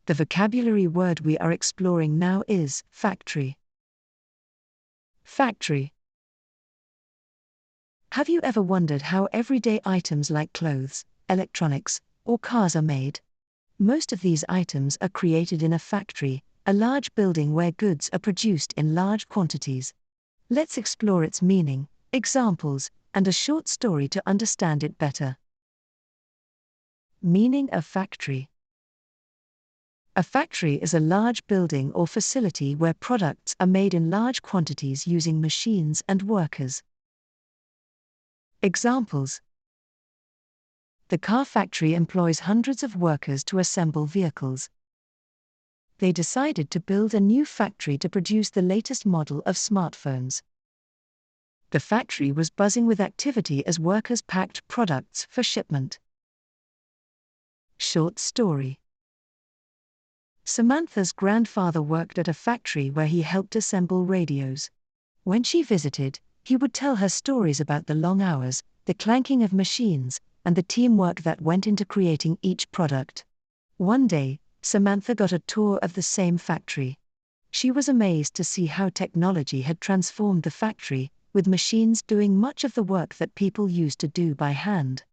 The vocabulary word we are exploring now is factory. Factory. Have you ever wondered how everyday items like clothes, electronics, or cars are made? Most of these items are created in a factory, a large building where goods are produced in large quantities. Let's explore its meaning, examples, and a short story to understand it better. Meaning of factory. A factory is a large building or facility where products are made in large quantities using machines and workers. Examples: the car factory employs hundreds of workers to assemble vehicles. They decided to build a new factory to produce the latest model of smartphones. The factory was buzzing with activity as workers packed products for shipment. Short story. Samantha's grandfather worked at a factory where he helped assemble radios. When she visited, he would tell her stories about the long hours, the clanking of machines, and the teamwork that went into creating each product. One day, Samantha got a tour of the same factory. She was amazed to see how technology had transformed the factory, with machines doing much of the work that people used to do by hand.